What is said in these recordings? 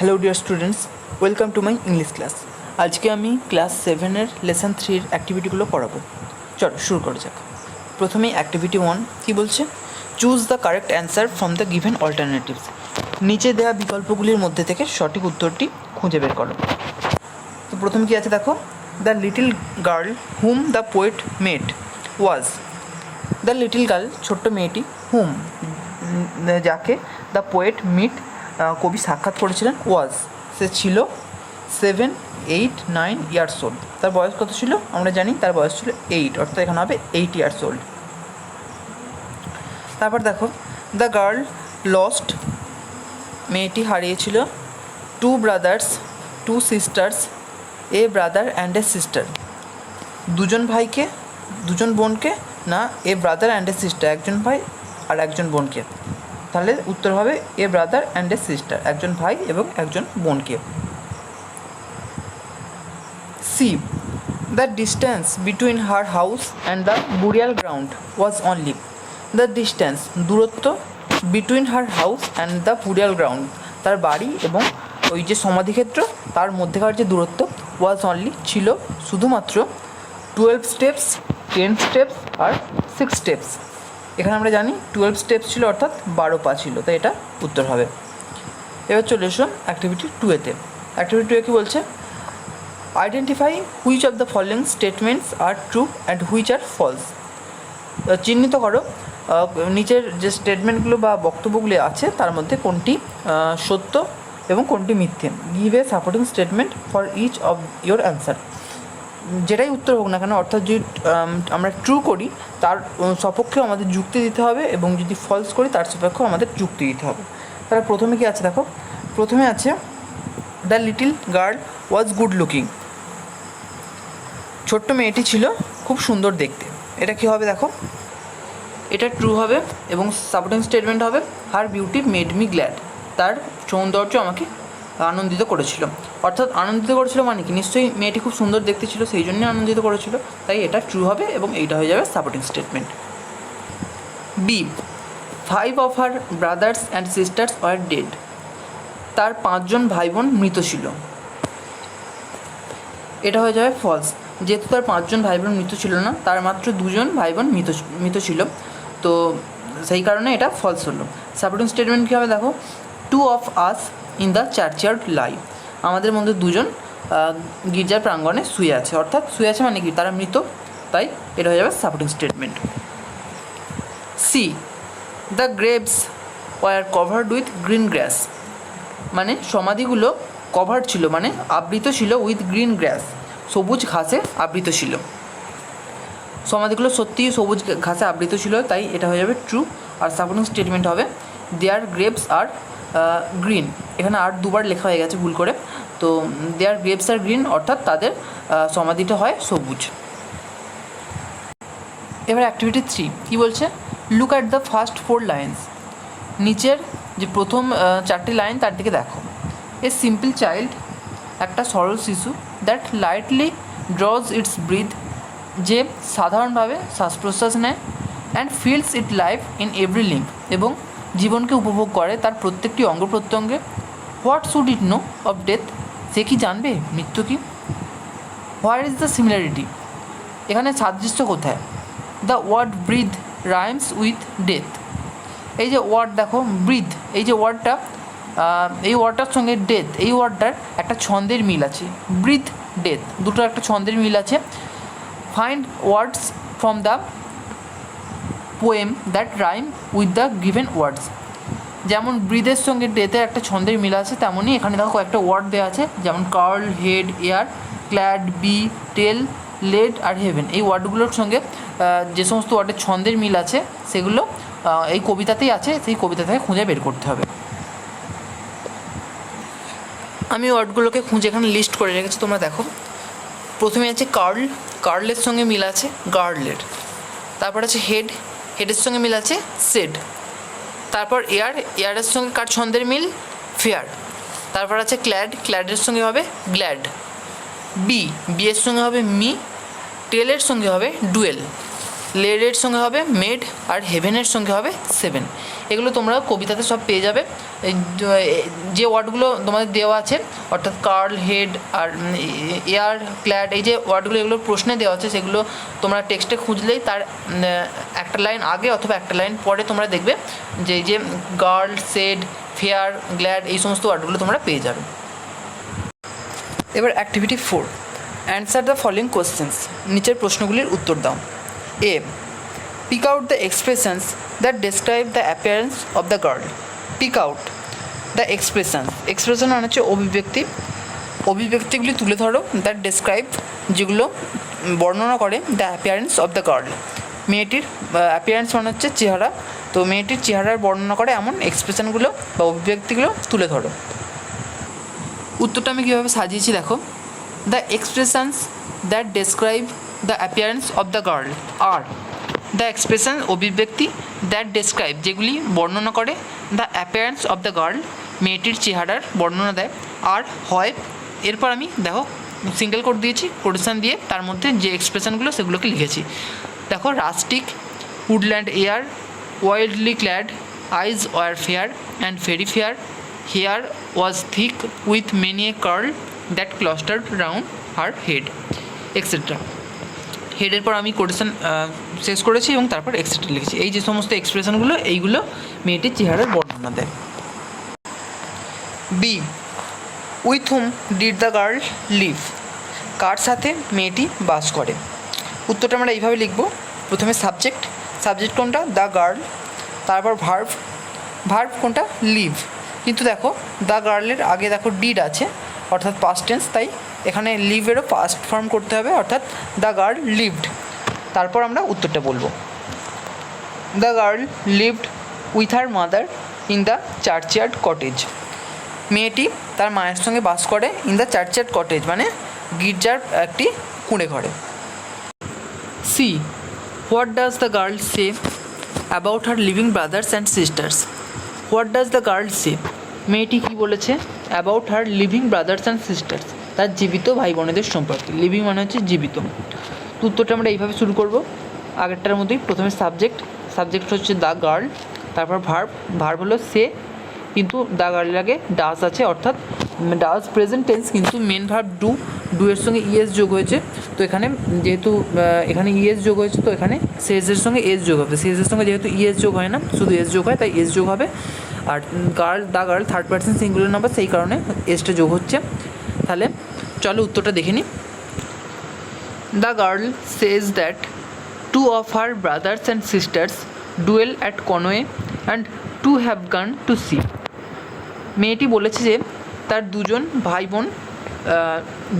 Hello dear students, welcome to my English class. আজকে আমি class 7-এর lesson 3-এর অ্যাক্টিভিটিগুলো করাবো। চলো শুরু করা যাক। প্রথমেই অ্যাক্টিভিটি 1 কী বলছে? Choose the correct answer from the given alternatives. নিচে দেওয়া বিকল্পগুলির মধ্যে থেকে সঠিক উত্তরটি খুঁজে বের করো। তো প্রথমে কী আছে দেখো, the little girl whom the poet met was. The little girl, ছোট্ট মেয়েটি, হুম যাকে দ্য পোয়েট মিট কবি সাক্ষাৎ করেছিলেন, ওয়াজ সে ছিল 7, 8, 9 ইয়ার্স ওল্ড। তার বয়স কত ছিল? আমরা জানি তার বয়স ছিল 8, অর্থাৎ এখানে হবে 8 ইয়ার্স ওল্ড। তারপর দেখো, দ্য গার্ল লস্ট, মেয়েটি হারিয়েছিল 2 brothers 2 sisters, a brother and a sister. দুজন ভাইকে, দুজন বোনকে, না a brother and a sister, একজন ভাই আর একজন বোনকে। তাহলে উত্তর হবে a brother and a sister, একজন ভাই এবং একজন বোনকে। C, the distance between her house and the burial ground was only. The distance, দূরত্ব, between her house and the burial ground, তার বাড়ি এবং ওই যে সমাধিক্ষেত্র তার মধ্যেকার যে দূরত্ব, ওয়াজ অনলি, ছিল শুধুমাত্র 12 স্টেপস, 10 স্টেপস আর 6 স্টেপস। এখানে আমরা জানি 12 স্টেপস ছিল, অর্থাৎ 12 পা ছিল, তাই এটা উত্তর হবে। এবার চলে এসো অ্যাক্টিভিটি 2-এতে। অ্যাক্টিভিটি 2-এ কী বলছে? Identify which of the following statements are true and which are false. চিহ্নিত করো নিচের যে স্টেটমেন্টগুলো বা বক্তব্যগুলি আছে তার মধ্যে কোনটি সত্য এবং কোনটি মিথ্যে। Give a supporting statement for each of your answer. যেটাই উত্তর হোক না কেন, অর্থাৎ যদি আমরা ট্রু করি তার সপক্ষেও আমাদের যুক্তি দিতে হবে এবং যদি ফলস করি তার সপক্ষেও আমাদের যুক্তি দিতে হবে। তাহলে প্রথমে কি আছে দেখো, প্রথমে আছে the little girl was good looking. ছোট্ট মেয়েটি ছিল খুব সুন্দর দেখতে। এটা কি হবে দেখো, এটা ট্রু হবে এবং সাপোর্টিং স্টেটমেন্ট হবে her beauty made me glad. তার সৌন্দর্য আমাকে আনন্দিত করেছিল। অর্থাৎ আনন্দিত করেছিল মানে কি, নিশ্চয়ই মেয়েটি খুব সুন্দর দেখতে ছিল, সেই জন্যই আনন্দিত করেছিল, তাই এটা ট্রু হবে এবং এইটা হয়ে যাবে supporting statement. B, 5 of her brothers and sisters were dead. তার 5 জন ভাই বোন মৃত ছিল। এটা হয়ে যাবে ফলস, যেহেতু তার 5 জন ভাই বোন মৃত ছিল না, তার মাত্র 2 জন ভাই বোন মৃত ছিল, তো সেই কারণে এটা ফলস হলো। সাপোর্টিং স্টেটমেন্ট কী হবে দেখো, 2 অফ আস ইন দ্য চার্চইয়ার্ড লাই। আমাদের মধ্যে 2 জন গির্জার প্রাঙ্গণে শুয়ে আছে, অর্থাৎ শুয়ে আছে মানে কি তারা মৃত, তাই এটা হয়ে যাবে supporting statement. C, the graves were covered with green grass. মানে সমাধিগুলো কভার্ড ছিল মানে আবৃত ছিল উইথ গ্রিন গ্রাস, সবুজ ঘাসে আবৃত ছিল। সমাধিগুলো সত্যিই সবুজ ঘাসে আবৃত ছিল, তাই এটা হয়ে যাবে ট্রু। আর সাপোর্টিং স্টেটমেন্ট হবে দেয়ার গ্রেভস আর গ্রিন। এখানে আর 2বার লেখা হয়ে গেছে ভুল করে, তো দেয়ার গ্রেভস আর গ্রিন, অর্থাৎ তাদের সমাধিটা হয় সবুজ। এবার অ্যাক্টিভিটি 3 কী বলছে? Look at the first 4 lines. নিচের যে প্রথম 4টি লাইন তার দিকে দেখো। এ সিম্পল চাইল্ড, একটা সরল শিশু, that lightly draws its breath, যে সাধারণভাবে শ্বাস প্রশ্বাস নেয়, and feels it life in every limb, এবং জীবনকে উপভোগ করে তার প্রত্যেকটি অঙ্গ প্রত্যঙ্গে। What should it know of death, সে কি জানবে মৃত্যু কী? হোয়ার ইজ দ্য সিমিলারিটি, এখানে সাদৃশ্য কোথায়? The word breath rhymes with death. এই যে ওয়ার্ড দেখো ব্রিথ, এই যে ওয়ার্ডটা, এই ওয়ার্ডটার সঙ্গে ডেথ, এই ওয়ার্ডটার একটা ছন্দের মিল আছে। ব্রিথ, ডেথ, দুটোর একটা ছন্দের মিল আছে। Find words from the poem that rhyme with the given words. যেমন ব্রিথের সঙ্গে ডেথের একটা ছন্দের মিল আছে, তেমনই এখানে দেখো কয়েকটা ওয়ার্ড দেওয়া আছে, যেমন curl, head, air, clad, be, tell, led আর হেভেন। এই ওয়ার্ডগুলোর সঙ্গে যে সমস্ত ওয়ার্ডের ছন্দের মিল আছে সেগুলো এই কবিতাতেই আছে, সেই কবিতা থেকে খুঁজে বের করতে হবে। আমি ওয়ার্ডগুলোকে খুঁজে এখানে লিস্ট করে রেখেছি, তোমরা দেখো। প্রথমে আছে কার্ল, কার্লের সঙ্গে মিল আছে গার্লের। তারপর আছে হেড, হেডের সঙ্গে মিল আছে সেড। তারপর এয়ার, এয়ারের সঙ্গে কার ছন্দের মিল? ফেয়ার। তারপর আছে ক্ল্যাড, ক্ল্যাডের সঙ্গে হবে গ্ল্যাড। বি, বিয়ের সঙ্গে হবে মি। টেলের সঙ্গে হবে ডুয়েল। লেডের সঙ্গে হবে মেড। আর হেভেনের সঙ্গে হবে 7। এগুলো তোমরা কবিতাতে সব পেয়ে যাবে। যে ওয়ার্ডগুলো তোমাদের দেওয়া আছে অর্থাৎ কার্ল, হেড আর এয়ার, ক্ল্যাড, এই যে ওয়ার্ডগুলো এগুলো প্রশ্নে দেওয়া আছে সেগুলো তোমরা টেক্সটে খুঁজলেই তার একটা লাইন আগে অথবা একটা লাইন পরে তোমরা দেখবে যে এই যে গার্ল, সেড, ফেয়ার, গ্ল্যাড এই সমস্ত ওয়ার্ডগুলো তোমরা পেয়ে যাবে। এবার activity 4, answer the following questions, নিচের প্রশ্নগুলির উত্তর দাও। A, pick out the expressions that describe the appearance of the girl. Pick out the expression মানে হচ্ছে অভিব্যক্তিগুলি তুলে ধরো, দ্যাট ডেসক্রাইব যেগুলো বর্ণনা করে the appearance of the girl, মেয়েটির অ্যাপিয়ারেন্স মানে হচ্ছে চেহারা, তো মেয়েটির চেহারার বর্ণনা করে এমন এক্সপ্রেশনগুলো বা অভিব্যক্তিগুলো তুলে ধরো। উত্তরটা আমি কীভাবে সাজিয়েছি দেখো। The expressions that describe the appearance of the girl are the expression অভিব্যক্তি দ্যাট ডেসক্রাইব যেগুলি বর্ণনা করে the appearance of the girl মেয়েটির চেহারার বর্ণনা দেয় আর হয়। এরপর আমি দেখো সিঙ্গেল কোট দিয়েছি, কোটেশন দিয়ে তার মধ্যে যে এক্সপ্রেশনগুলো সেগুলোকে লিখেছি। দেখো, rustic, woodland air, wildly clad, eyes were fair and very fair, hair was thick with many a curl that clustered round her head etcetera. হেডের পর আমি কোটেশন শেষ করেছি এবং তারপর এক্সেট্রা লিখেছি। এই যে সমস্ত এক্সপ্রেশনগুলো এইগুলো মেয়েটির চেহারার বর্ণনা দেয়। B, with whom did the girl live, কার সাথে মেয়েটি বাস করে। উত্তরটা আমরা এইভাবে লিখব। প্রথমে সাবজেক্ট কোনটা, দ্য গার্ল, তারপর ভার্ব কোনটা, লিভ। কিন্তু দেখো দ্য গার্লের আগে দেখো ডিড আছে অর্থাৎ পাস্ট টেন্স, তাই এখানে লিভেরও পাস্ট ফর্ম করতে হবে অর্থাৎ দ্য গার্ল লিভড। তারপর আমরা উত্তরটা বলবো। The girl lived with her mother in the churchyard cottage, মেয়েটি তার মায়ের সঙ্গে বাস করে ইন দ্য চার্চইয়ার্ড কটেজ মানে গির্জার একটি কুঁড়ে ঘরে। See, what does the girl say about her living brothers and sisters. What does the girl say, মেয়েটি কী বলেছে about her living brothers and sisters, তার জীবিত ভাই বোনেদের সম্পর্কে। লিভিং মানে হচ্ছে জীবিত। তো উত্তরটা আমরা এইভাবে শুরু করব আগেরটার মধ্যেই। প্রথমে সাবজেক্ট হচ্ছে দ্য গার্ল, তারপর ভার্ব হলো সে, কিন্তু দ্য গার্লের আগে ডাজ আছে অর্থাৎ ডাজ প্রেজেন্ট টেন্স, কিন্তু মেন ভার্ব ডু এর সঙ্গে ইএস যোগ হয়েছে। তো এখানে যেহেতু এখানে ইএস যোগ হয়েছে তো এখানে সেজের সঙ্গে এস যোগ হবে। সেজের সঙ্গে যেহেতু ইএস যোগ হয় না, শুধু এস যোগ হয়, তাই এস যোগ হবে। Are the girl third person singular number, সেই কারণে এসটা যোগ হচ্ছে। তাহলে চলো উত্তরটা দেখে নিই। The girl says that two of her brothers and sisters dwell at Conway and two have gone to sea. মেয়েটি বলেছে যে তার দুজন ভাই বোন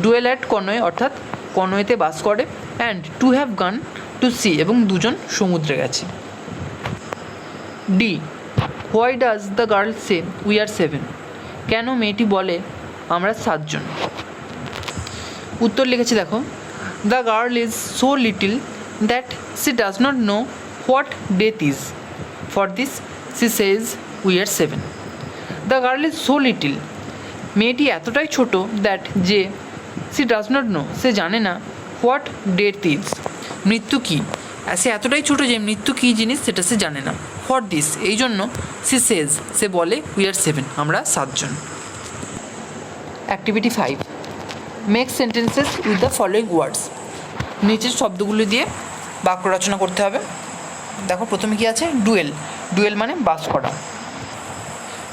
ডুয়েল অ্যাট কনওয়ে অর্থাৎ কনওয়েতে বাস করে, and two have gone to sea এবং দুজন সমুদ্রে গেছে। D, why does the girl say we are 7, কেন মেয়েটি বলে আমরা 7 জন। উত্তর লিখেছি দেখো। The girl is so little that she does not know what death is, for this she says we are 7। The girl is so little, মেয়েটি এতটাই ছোট দ্যাট যে সি ডাজ নট নো সে জানে না হোয়াট ডেথ ইজ মৃত্যু কী, সে এতটাই ছোটো যে মৃত্যু কী জিনিস সেটা সে জানে না। ফর দিস এই জন্য সি সেজ সে বলে উই আর 7 আমরা 7 জন। Activity 5, make sentences with the following words, নিচের শব্দগুলি দিয়ে বাক্য রচনা করতে হবে। দেখো প্রথমে কী আছে, ডুয়েল মানে বাস করা।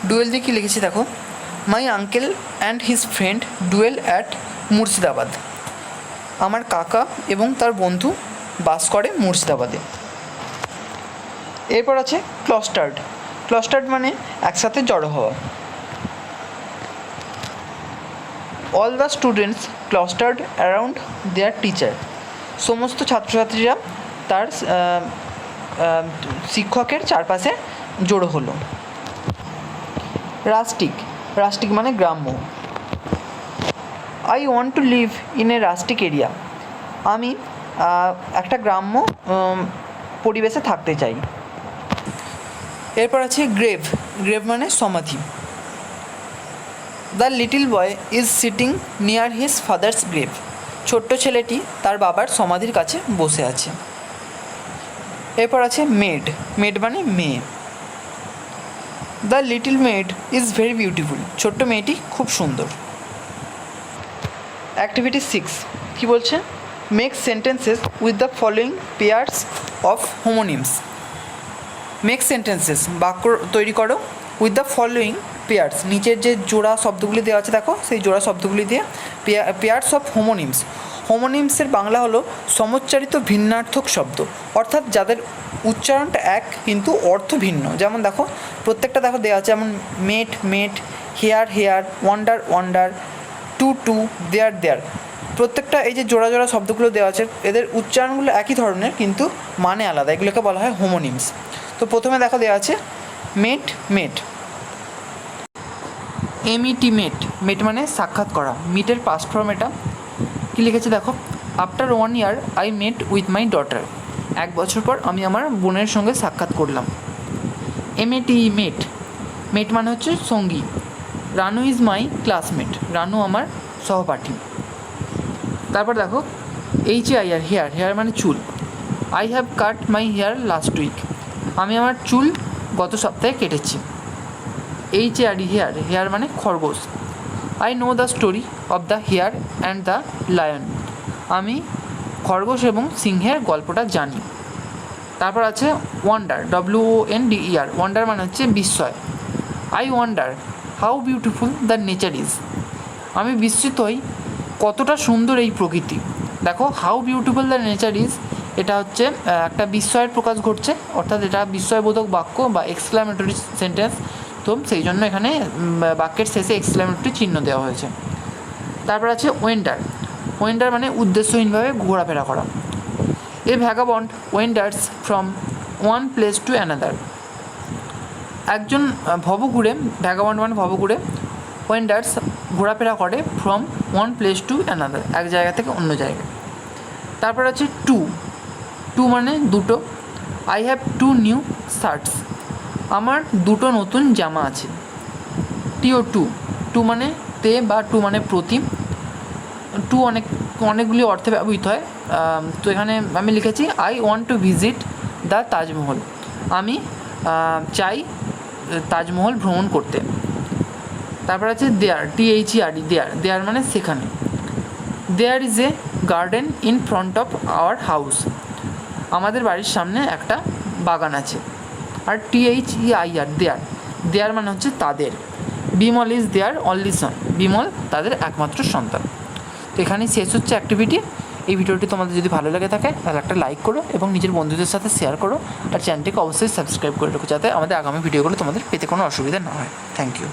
ডুয়েল দিয়ে কী লিখেছি দেখো, my uncle and his friend dual at Murshidabad, আমার কাকা এবং তার বন্ধু বাস করে মুর্শিদাবাদে। এরপর আছে ক্লাস্টার্ড মানে একসাথে জড়ো হওয়া। All the students clustered around their teacher, সমস্ত ছাত্রছাত্রীরা তার শিক্ষকের চারপাশে জড়ো হলো। রাস্টিক মানে গ্রাম্য। I want to live in a rustic area, আমি একটা গ্রাম্য পরিবেশে থাকতে চাই। এরপর আছে গ্রেভ মানে সমাধি। The little boy is sitting near his father's grave, ছোট্ট ছেলেটি তার বাবার সমাধির কাছে বসে আছে। এরপর আছে মেড মানে মেয়ে। The little made is very beautiful, ছোট্ট মেয়েটি খুব সুন্দর। অ্যাক্টিভিটি 6 কী বলছে? Make sentences with the following pairs of হোমোনিমস। Make sentences, বাক্য তৈরি করো উইথ দ্য ফলোয়িং পেয়ার্স, নিচের যে জোড়া শব্দগুলি দেওয়া আছে দেখো, সেই জোড়া শব্দগুলি দিয়ে পেয়ার্স অফ হোমোনিমস। হোমোনিমসের বাংলা হলো সমচ্চারিত ভিন্নার্থক শব্দ, অর্থাৎ যাদের উচ্চারণটা এক কিন্তু অর্থ ভিন্ন। যেমন দেখো প্রত্যেকটা দেখো দেওয়া আছে, যেমন mate mate, here hear, wonder wander, to too, there their. প্রত্যেকটা এই যে জোড়া জোড়া শব্দগুলো দেওয়া আছে এদের উচ্চারণগুলো একই ধরনের কিন্তু মানে আলাদা, এগুলোকে বলা হয় হোমোনিমস। তো প্রথমে দেখো দেওয়া আছে মেট মেট, MET মেট, মেট মানে সাক্ষাৎ করা, মিটের পাস্ট ফর্ম এটা। কী লিখেছে দেখো, after 1 year I met with my daughter, 1 বছর পর আমি আমার বোনের সঙ্গে সাক্ষাৎ করলাম। MET মেট, মেট মানে হচ্ছে সঙ্গী। Ranu is my classmate, Ranu আমার সহপাঠী। তারপর দেখো HAIR হেয়ার, হেয়ার মানে চুল। I have cut my hair last week, আমি আমার চুল গত সপ্তাহে কেটেছি। HARE হেয়ার, হেয়ার মানে খরগোশ। I know the story of the hare and the lion, আমি খরগোশ এবং সিংহের গল্পটা জানি। তারপর আছে ওয়ান্ডার, WONDER, ওয়ান্ডার মানে হচ্ছে বিস্ময়। I wonder how beautiful the nature is, আমি বিস্মিত হই কতটা সুন্দর এই প্রকৃতি। দেখো how beautiful the nature is, এটা হচ্ছে একটা বিস্ময়ের প্রকাশ ঘটছে, অর্থাৎ এটা বিস্ময়বোধক বাক্য বা এক্সক্লামেটরি সেন্টেন্স। তো সেই জন্য এখানে বাক্যের শেষে এক্সক্লামেটরি চিহ্ন দেওয়া হয়েছে। তারপর আছে ওয়েন্ডার, ওয়েন্ডার মানে উদ্দেশ্যহীনভাবে ঘোরাফেরা করা। A vagabond wanders from one place to another, একজন ভবঘুরে, ভ্যাগাবন্ড মানে ভবঘুরে, ওয়েন্ডার্স ঘোরাফেরা করে from one place to another, এক জায়গা থেকে অন্য জায়গায়। তারপর আছে টু, টু মানে দুটো। আই হ্যাভ 2 নিউ শার্টস, আমার 2টো নতুন জামা আছে। TO2, টু মানে তে বা টু মানে প্রতি। টু অনেকগুলি অর্থে ব্যবহৃত হয়। তো এখানে আমি লিখেছি I want to visit the Taj Mahal, আমি চাই তাজমহল ভ্রমণ করতে। তারপর আছে দেয়ার, THERE দেয়ার, দেয়ার মানে সেখানে। There is a garden in front of our house, আমাদের বাড়ির সামনে একটা বাগান আছে। আর THEIR দেয়ার, দেয়ার মানে হচ্ছে তাদের। বিমল ইজ দেয়ার অনলি সন, বিমল তাদের একমাত্র সন্তান। তো এখানেই শেষ হচ্ছে অ্যাক্টিভিটি। এই ভিডিওটি তোমাদের যদি ভালো লেগে থাকে তাহলে একটা লাইক করো এবং নিজের বন্ধুদের সাথে শেয়ার করো, আর চ্যানেলটিকে অবশ্যই সাবস্ক্রাইব করে রাখো যাতে আমাদের আগামী ভিডিওগুলো তোমাদের পেতে কোনো অসুবিধা না হয়। Thank you.